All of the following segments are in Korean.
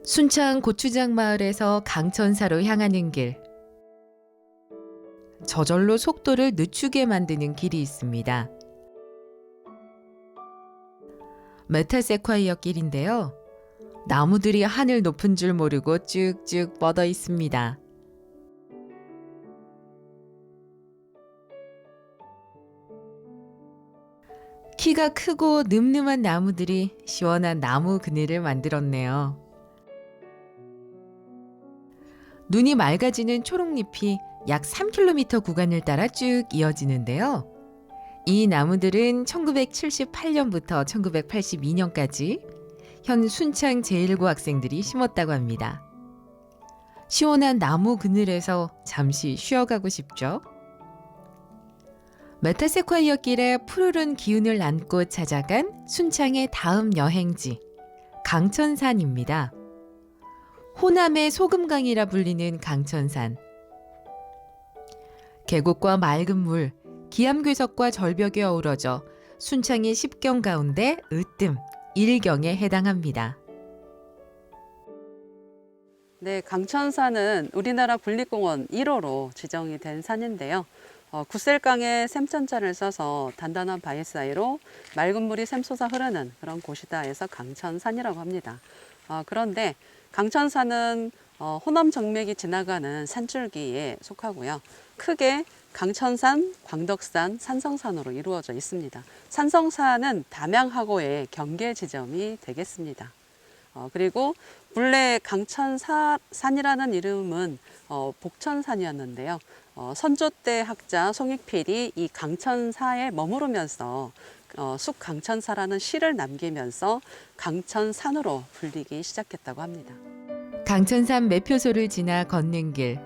순창 고추장 마을에서 강천사로 향하는 길. 저절로 속도를 늦추게 만드는 길이 있습니다. 메타세콰이어 길인데요. 나무들이 하늘 높은 줄 모르고 쭉쭉 뻗어 있습니다. 키가 크고 늠름한 나무들이 시원한 나무 그늘을 만들었네요. 눈이 맑아지는 초록잎이 약 3km 구간을 따라 쭉 이어지는데요. 이 나무들은 1978년부터 1982년까지 현 순창 제1고 학생들이 심었다고 합니다. 시원한 나무 그늘에서 잠시 쉬어가고 싶죠? 메타세콰이어 길에 푸르른 기운을 안고 찾아간 순창의 다음 여행지, 강천산입니다. 호남의 소금강이라 불리는 강천산. 계곡과 맑은 물, 기암괴석과 절벽이 어우러져 순창의 10경 가운데 으뜸 1경에 해당합니다. 네, 강천산은 우리나라 국립공원 1호로 지정이 된 산인데요. 구셀강에 샘천자를 써서 단단한 바위 사이로 맑은 물이 샘솟아 흐르는 그런 곳이다 해서 강천산이라고 합니다. 그런데 강천산은 호남 정맥이 지나가는 산줄기에 속하고요. 크게 강천산, 광덕산, 산성산으로 이루어져 있습니다. 산성산은 담양하고의 경계 지점이 되겠습니다. 그리고 본래 강천산이라는 이름은 복천산이었는데요. 선조 때 학자 송익필이 이 강천사에 머무르면서 숲강천사라는 시를 남기면서 강천산으로 불리기 시작했다고 합니다. 강천산 매표소를 지나 걷는 길.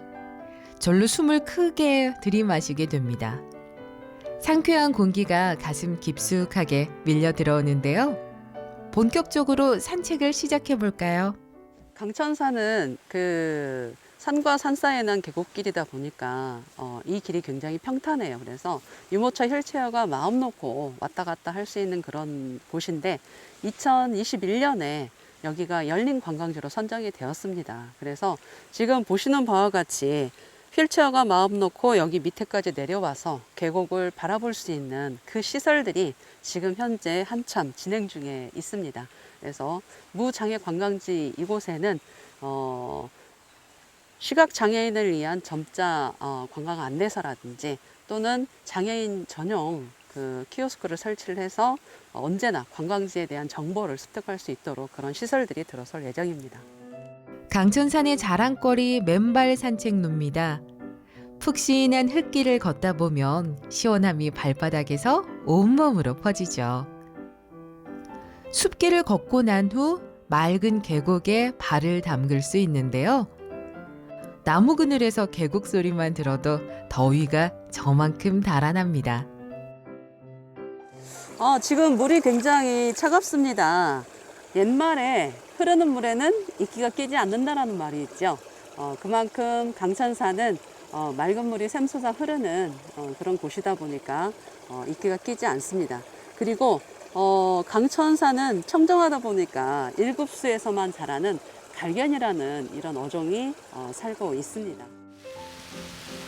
절로 숨을 크게 들이마시게 됩니다. 상쾌한 공기가 가슴 깊숙하게 밀려 들어오는데요. 본격적으로 산책을 시작해 볼까요? 강천산은 산과 산 사이에 난 계곡길이다 보니까 이 길이 굉장히 평탄해요. 그래서 유모차 휠체어가 마음 놓고 왔다 갔다 할 수 있는 그런 곳인데 2021년에 여기가 열린 관광지로 선정이 되었습니다. 그래서 지금 보시는 바와 같이 휠체어가 마음 놓고 여기 밑에까지 내려와서 계곡을 바라볼 수 있는 그 시설들이 지금 현재 한참 진행 중에 있습니다. 그래서 무장애 관광지 이곳에는 시각장애인을 위한 점자 관광 안내서라든지 또는 장애인 전용 키오스크를 설치를 해서 언제나 관광지에 대한 정보를 습득할 수 있도록 그런 시설들이 들어설 예정입니다. 강천산의 자랑거리 맨발 산책로입니다. 푹신한 흙길을 걷다 보면 시원함이 발바닥에서 온몸으로 퍼지죠. 숲길을 걷고 난 후 맑은 계곡에 발을 담글 수 있는데요. 나무 그늘에서 계곡 소리만 들어도 더위가 저만큼 달아납니다. 지금 물이 굉장히 차갑습니다. 옛말에 흐르는 물에는 이끼가 끼지 않는다라는 말이 있죠. 그만큼 강천산은 맑은 물이 샘솟아 흐르는 그런 곳이다 보니까 이끼가 끼지 않습니다. 그리고 강천산은 청정하다 보니까 일급수에서만 자라는 갈견이라는 이런 어종이 살고 있습니다.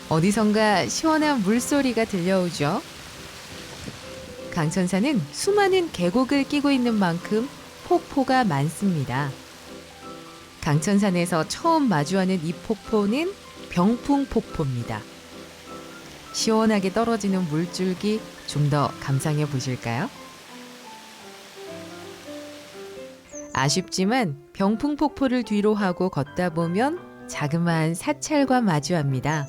어디선가 시원한 물소리가 들려오죠. 강천산은 수많은 계곡을 끼고 있는 만큼 폭포가 많습니다. 강천산에서 처음 마주하는 이 폭포는 병풍폭포입니다. 시원하게 떨어지는 물줄기 좀 더 감상해 보실까요? 아쉽지만 병풍폭포를 뒤로 하고 걷다 보면 자그마한 사찰과 마주합니다.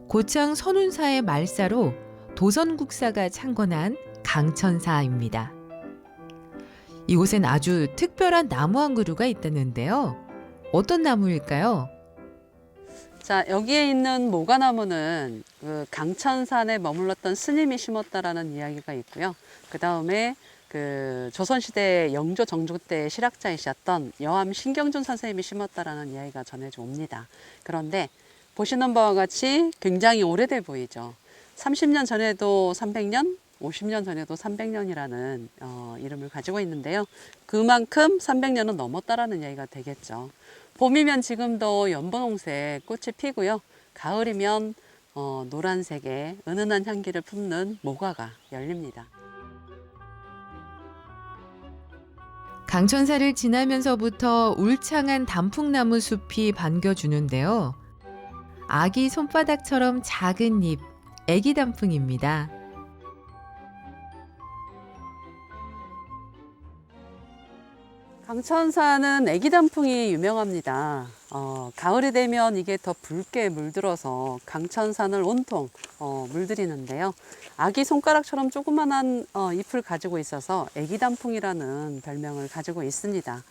고창 선운사의 말사로 도선국사가 창건한 강천사입니다. 이곳엔 아주 특별한 나무 한 그루가 있다는데요. 어떤 나무일까요? 자, 여기에 있는 모가나무는 강천산에 머물렀던 스님이 심었다라는 이야기가 있고요. 그 다음에 조선시대 영조 정조 때 실학자이셨던 여암 신경준 선생님이 심었다라는 이야기가 전해져 옵니다. 그런데 보시는 바와 같이 굉장히 오래돼 보이죠. 30년 전에도 300년, 50년 전에도 300년이라는 이름을 가지고 있는데요. 그만큼 300년은 넘었다라는 이야기가 되겠죠. 봄이면 지금도 연분홍색 꽃이 피고요. 가을이면 노란색의 은은한 향기를 품는 모과가 열립니다. 강천사를 지나면서부터 울창한 단풍나무 숲이 반겨주는데요. 아기 손바닥처럼 작은 잎, 애기 단풍입니다. 강천사는 애기 단풍이 유명합니다. 가을이 되면 이게 더 붉게 물들어서 강천산을 온통 물들이는데요. 아기 손가락처럼 조그만한 잎을 가지고 있어서 애기 단풍이라는 별명을 가지고 있습니다.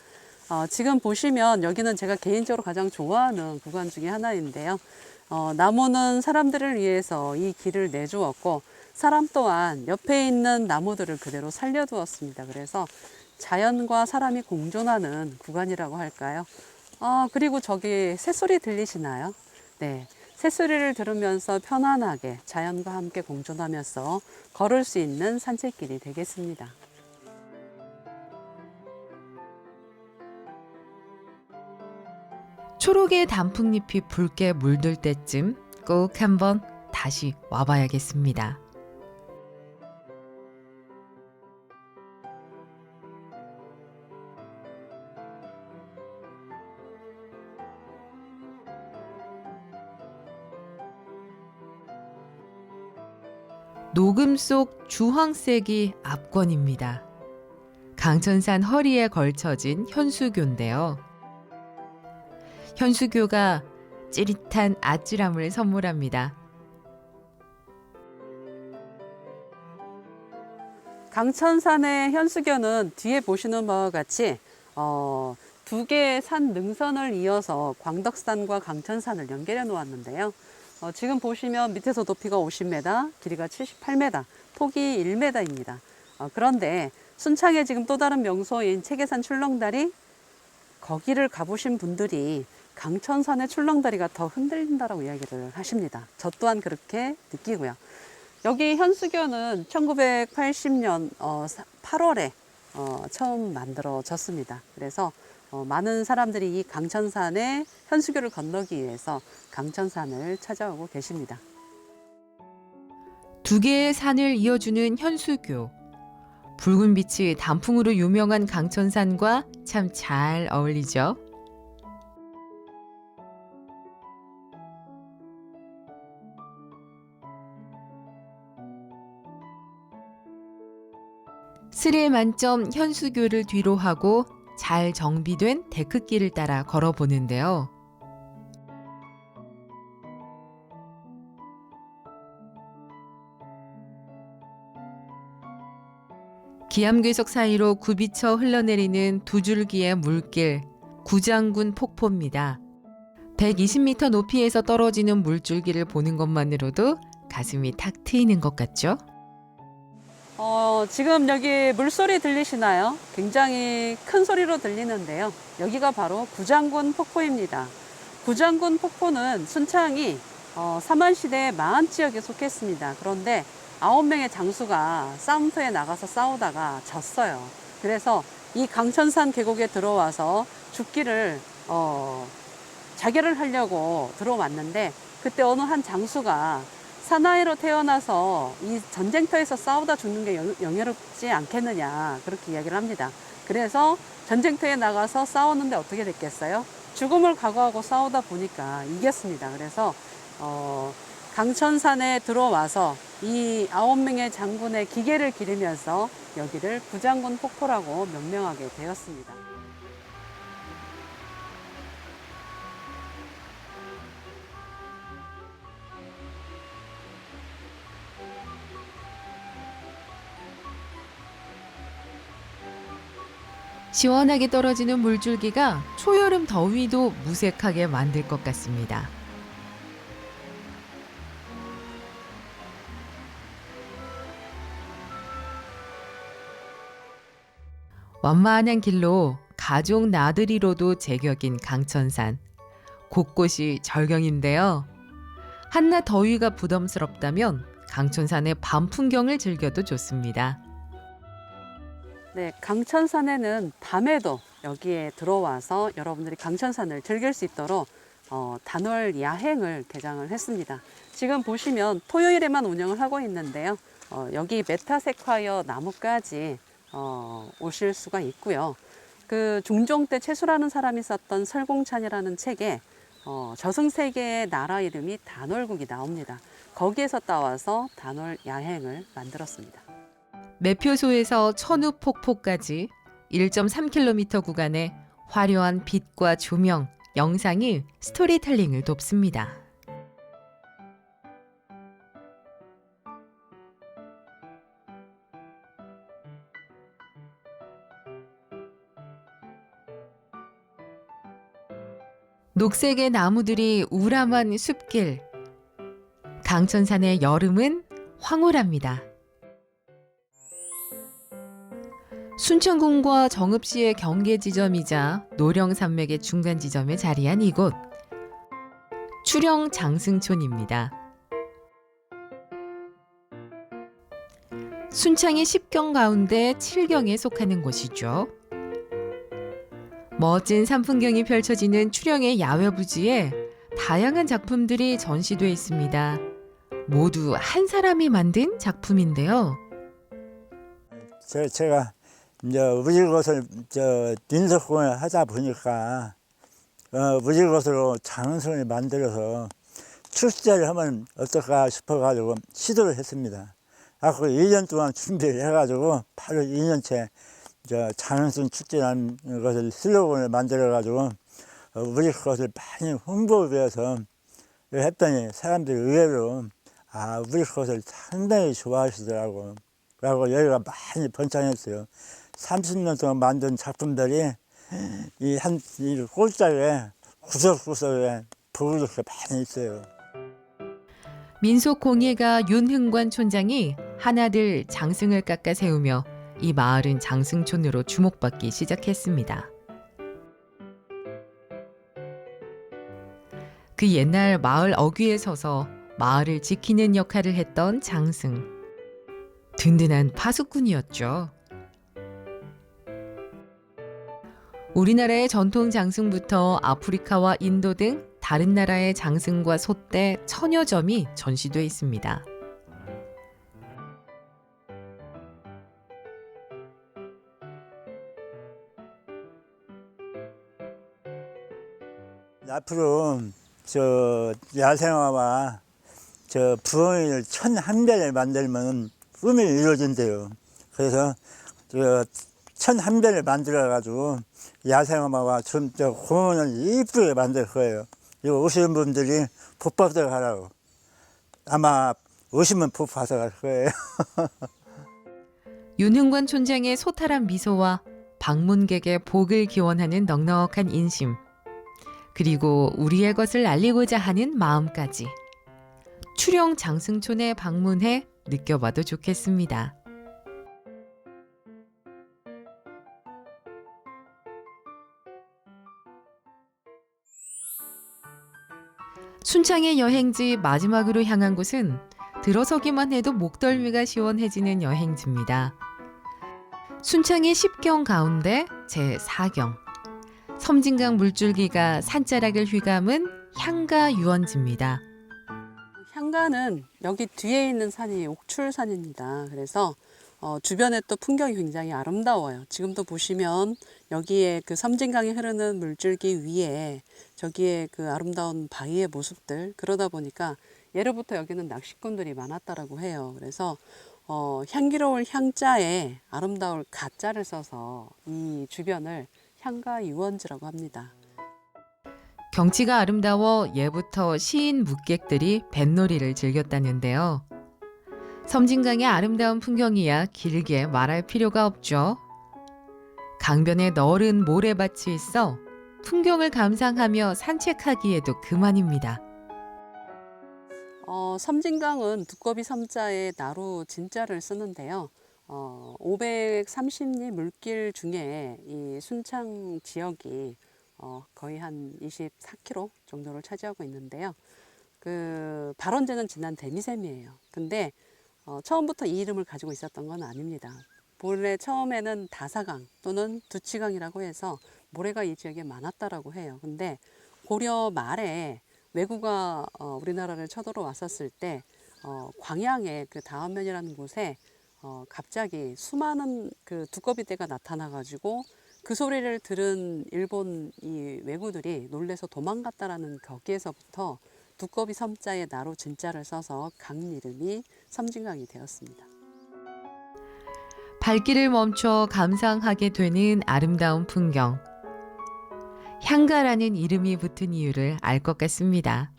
지금 보시면 여기는 제가 개인적으로 가장 좋아하는 구간 중에 하나인데요. 나무는 사람들을 위해서 이 길을 내주었고 사람 또한 옆에 있는 나무들을 그대로 살려두었습니다. 그래서 자연과 사람이 공존하는 구간이라고 할까요? 그리고 저기 새소리 들리시나요? 네. 새소리를 들으면서 편안하게 자연과 함께 공존하면서 걸을 수 있는 산책길이 되겠습니다. 초록의 단풍잎이 붉게 물들 때쯤 꼭 한번 다시 와봐야겠습니다. 녹음 속 주황색이 압권입니다. 강천산 허리에 걸쳐진 현수교인데요. 현수교가 찌릿한 아찔함을 선물합니다. 강천산의 현수교는 뒤에 보시는 바와 같이 두 개의 산 능선을 이어서 광덕산과 강천산을 연결해 놓았는데요. 지금 보시면 밑에서 높이가 50m, 길이가 78m, 폭이 1m입니다. 그런데 순창에 지금 또 다른 명소인 체계산 출렁다리, 거기를 가보신 분들이 강천산의 출렁다리가 더 흔들린다라고 이야기를 하십니다. 저 또한 그렇게 느끼고요. 여기 현수교는 1980년 8월에 처음 만들어졌습니다. 그래서 많은 사람들이 이 강천산의 현수교를 건너기 위해서 강천산을 찾아오고 계십니다. 두 개의 산을 이어주는 현수교. 붉은 빛이 단풍으로 유명한 강천산과 참 잘 어울리죠. 스릴 만점 현수교를 뒤로 하고 잘 정비된 데크길을 따라 걸어보는데요. 기암괴석 사이로 굽이쳐 흘러내리는 두 줄기의 물길, 구장군 폭포입니다. 120m 높이에서 떨어지는 물줄기를 보는 것만으로도 가슴이 탁 트이는 것 같죠? 지금 여기 물소리 들리시나요? 굉장히 큰 소리로 들리는데요. 여기가 바로 구장군 폭포입니다. 구장군 폭포는 순창이 삼원시대 마한 지역에 속했습니다. 그런데 9명의 장수가 싸움터에 나가서 싸우다가 졌어요. 그래서 이 강천산 계곡에 들어와서 죽기를 자결을 하려고 들어왔는데 그때 어느 한 장수가 사나이로 태어나서 이 전쟁터에서 싸우다 죽는 게 영예롭지 않겠느냐 그렇게 이야기를 합니다. 그래서 전쟁터에 나가서 싸웠는데 어떻게 됐겠어요? 죽음을 각오하고 싸우다 보니까 이겼습니다. 그래서 강천산에 들어와서 이 9명의 장군의 기계를 기리면서 여기를 구장군 폭포라고 명명하게 되었습니다. 시원하게 떨어지는 물줄기가 초여름 더위도 무색하게 만들 것 같습니다. 완만한 길로 가족 나들이로도 제격인 강천산. 곳곳이 절경인데요. 한낮 더위가 부담스럽다면 강천산의 밤 풍경을 즐겨도 좋습니다. 네, 강천산에는 밤에도 여기에 들어와서 여러분들이 강천산을 즐길 수 있도록 단월 야행을 개장을 했습니다. 지금 보시면 토요일에만 운영을 하고 있는데요. 여기 메타세콰이어 나무까지 오실 수가 있고요. 그 중종 때 최수라는 사람이 썼던 설공찬이라는 책에 저승세계의 나라 이름이 단월국이 나옵니다. 거기에서 따와서 단월 야행을 만들었습니다. 매표소에서 천우폭포까지 1.3km 구간에 화려한 빛과 조명, 영상이 스토리텔링을 돕습니다. 녹색의 나무들이 우람한 숲길. 강천산의 여름은 황홀합니다. 순천군과 정읍시의 경계 지점이자 노령산맥의 중간 지점에 자리한 이곳. 추령 장승촌입니다. 순창의 10경 가운데 7경에 속하는 곳이죠. 멋진 산풍경이 펼쳐지는 추령의 야외 부지에 다양한 작품들이 전시돼 있습니다. 모두 한 사람이 만든 작품인데요. 제가 이제 무질것을 민속공을 하다 보니까 무질것으로 장승을 만들어서 출시를 하면 어떨까 싶어가지고 시도를 했습니다. 그 2년 동안 준비를 해가지고 바로 2년째 장승 출제라는 것을 슬로건을 만들어가지고 무질것을 많이 홍보해서 했더니 사람들이 의외로 무질것을 상당히 좋아하시더라고요. 그리고 여기가 많이 번창했어요. 30년 동안 만든 작품들이 이 꼴짝에 구석구석에 보이게 많이 있어요. 민속공예가 윤흥관 촌장이 하나둘 장승을 깎아 세우며 이 마을은 장승촌으로 주목받기 시작했습니다. 그 옛날 마을 어귀에 서서 마을을 지키는 역할을 했던 장승. 든든한 파수꾼이었죠. 우리나라의 전통 장승부터 아프리카와 인도 등 다른 나라의 장승과 솥대 천여 점이 전시돼 있습니다. 앞으로 야생화와 부엉이를 1001배를 만들면 꿈이 이루어진대요. 그래서 1001배를 만들어가지고 야생화와 좀 공원을 이쁘게 만들 거예요. 이거 오시는 분들이 복 받으러 가라고. 아마 오시면 복 받으러 갈 거예요. 윤흥관 촌장의 소탈한 미소와 방문객의 복을 기원하는 넉넉한 인심. 그리고 우리의 것을 알리고자 하는 마음까지. 추령 장승촌에 방문해 느껴봐도 좋겠습니다. 순창의 여행지 마지막으로 향한 곳은 들어서기만 해도 목덜미가 시원해지는 여행지입니다. 순창의 10경 가운데 제4경. 섬진강 물줄기가 산자락을 휘감은 향가 유원지입니다. 향가는 여기 뒤에 있는 산이 옥출산입니다. 그래서 주변에 또 풍경이 굉장히 아름다워요. 지금도 보시면 여기에 그 섬진강이 흐르는 물줄기 위에 저기에 그 아름다운 바위의 모습들, 그러다 보니까 예로부터 여기는 낚시꾼들이 많았다라고 해요. 그래서 향기로울 향자에 아름다울 가자를 써서 이 주변을 향가 유원지라고 합니다. 경치가 아름다워 예부터 시인 묵객들이 뱃놀이를 즐겼다는데요. 섬진강의 아름다운 풍경이야 길게 말할 필요가 없죠. 강변에 너른 모래밭이 있어 풍경을 감상하며 산책하기에도 그만입니다. 섬진강은 두꺼비 섬자에 나루 진자를 쓰는데요. 530리 물길 중에 이 순창 지역이 거의 한 24km 정도를 차지하고 있는데요. 그 발원제는 진한 데미샘이에요. 근데 처음부터 이 이름을 가지고 있었던 건 아닙니다. 본래 처음에는 다사강 또는 두치강이라고 해서 모래가 이 지역에 많았다라고 해요. 근데 고려 말에 왜구가 우리나라를 쳐들어왔었을 때 광양의 그 다원면이라는 곳에 갑자기 수많은 그 두꺼비떼가 나타나가지고 그 소리를 들은 일본 이 왜구들이 놀래서 도망갔다라는 거기에서부터 두꺼비 섬자에 나로 진자를 써서 강 이름이 섬진강이 되었습니다. 발길을 멈춰 감상하게 되는 아름다운 풍경. 향가라는 이름이 붙은 이유를 알 것 같습니다.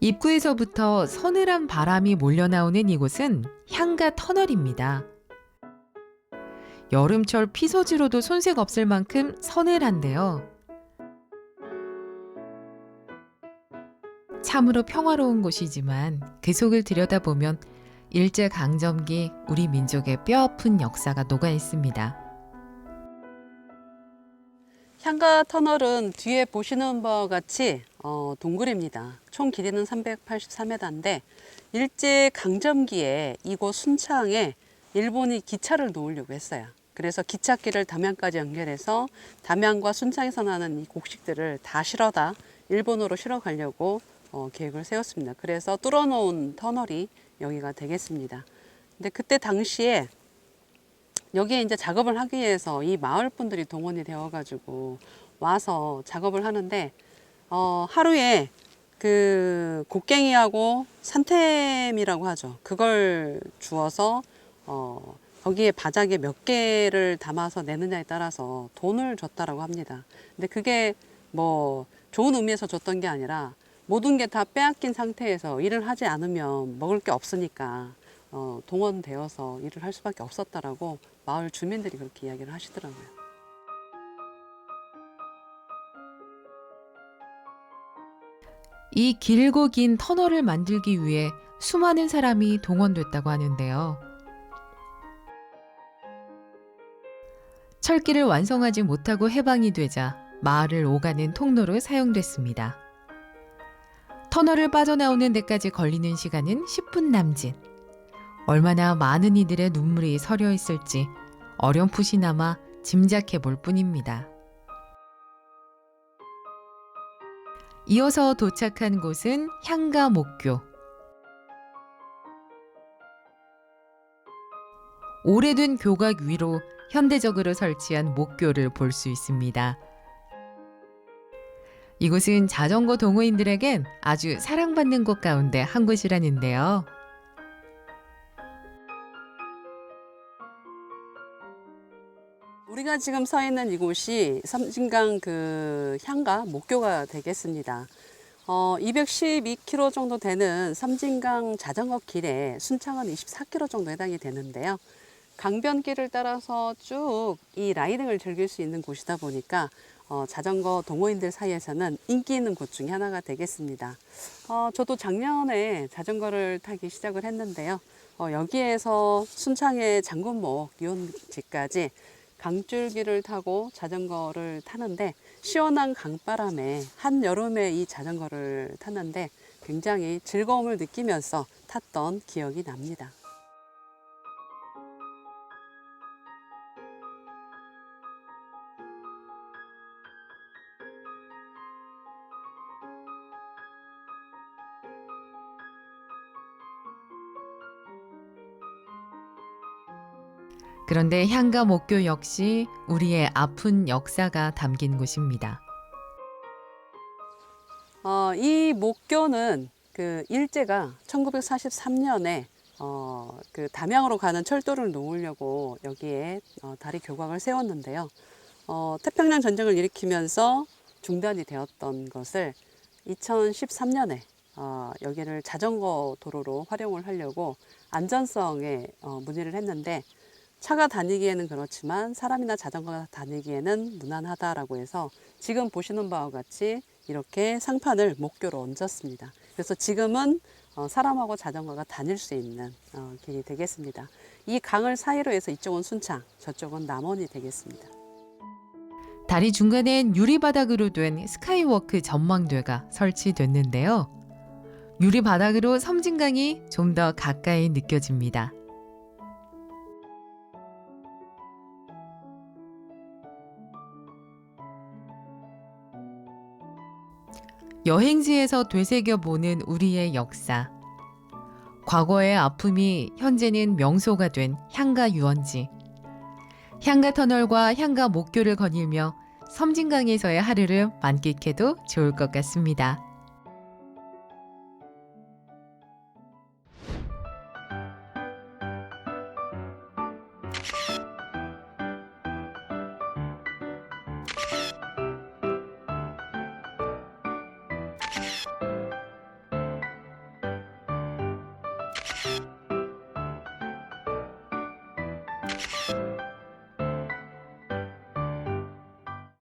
입구에서부터 서늘한 바람이 몰려나오는 이곳은 향가 터널입니다. 여름철 피서지로도 손색 없을 만큼 서늘한데요. 참으로 평화로운 곳이지만 그 속을 들여다보면 일제강점기 우리 민족의 뼈아픈 역사가 녹아 있습니다. 향가 터널은 뒤에 보시는 바와 같이 동굴입니다. 총 길이는 383m인데 일제 강점기에 이곳 순창에 일본이 기차를 놓으려고 했어요. 그래서 기찻길을 담양까지 연결해서 담양과 순창에서 나는 이 곡식들을 다 실어다 일본으로 실어 가려고 계획을 세웠습니다. 그래서 뚫어놓은 터널이 여기가 되겠습니다. 근데 그때 당시에 여기에 이제 작업을 하기 위해서 이 마을 분들이 동원이 되어가지고 와서 작업을 하는데 하루에 그 곡괭이하고 산템이라고 하죠. 그걸 주어서 거기에 바닥에 몇 개를 담아서 내느냐에 따라서 돈을 줬다라고 합니다. 근데 그게 뭐 좋은 의미에서 줬던 게 아니라 모든 게 다 빼앗긴 상태에서 일을 하지 않으면 먹을 게 없으니까 동원되어서 일을 할 수밖에 없었다라고 마을 주민들이 그렇게 이야기를 하시더라고요. 이 길고 긴 터널을 만들기 위해 수많은 사람이 동원됐다고 하는데요. 철길을 완성하지 못하고 해방이 되자 마을을 오가는 통로로 사용됐습니다. 터널을 빠져나오는 데까지 걸리는 시간은 10분 남짓. 얼마나 많은 이들의 눈물이 서려 있을지 어렴풋이나마 짐작해 볼 뿐입니다. 이어서 도착한 곳은 향가 목교. 오래된 교각 위로 현대적으로 설치한 목교를 볼 수 있습니다. 이곳은 자전거 동호인들에겐 아주 사랑받는 곳 가운데 한 곳이라는데요. 우리가 지금 서 있는 이곳이 섬진강 그 향가 목교가 되겠습니다. 212km 정도 되는 섬진강 자전거 길에 순창은 24km 정도 해당이 되는데요. 강변길을 따라서 쭉 이 라이딩을 즐길 수 있는 곳이다 보니까 자전거 동호인들 사이에서는 인기 있는 곳 중에 하나가 되겠습니다. 저도 작년에 자전거를 타기 시작을 했는데요. 여기에서 순창의 장군목 유원지까지 강줄기를 타고 자전거를 타는데 시원한 강바람에 한여름에 이 자전거를 탔는데 굉장히 즐거움을 느끼면서 탔던 기억이 납니다. 그런데 향가 목교 역시 우리의 아픈 역사가 담긴 곳입니다. 이 목교는 그 일제가 1943년에 그 담양으로 가는 철도를 놓으려고 여기에 다리 교각을 세웠는데요. 태평양 전쟁을 일으키면서 중단이 되었던 것을 2013년에 여기를 자전거 도로로 활용을 하려고 안전성에 문의를 했는데 차가 다니기에는 그렇지만 사람이나 자전거가 다니기에는 무난하다라고 해서 지금 보시는 바와 같이 이렇게 상판을 목교로 얹었습니다. 그래서 지금은 사람하고 자전거가 다닐 수 있는 길이 되겠습니다. 이 강을 사이로 해서 이쪽은 순창, 저쪽은 남원이 되겠습니다. 다리 중간엔 유리바닥으로 된 스카이워크 전망대가 설치됐는데요. 유리바닥으로 섬진강이 좀 더 가까이 느껴집니다. 여행지에서 되새겨보는 우리의 역사. 과거의 아픔이 현재는 명소가 된 향가 유원지. 향가 터널과 향가 목교를 거닐며 섬진강에서의 하루를 만끽해도 좋을 것 같습니다.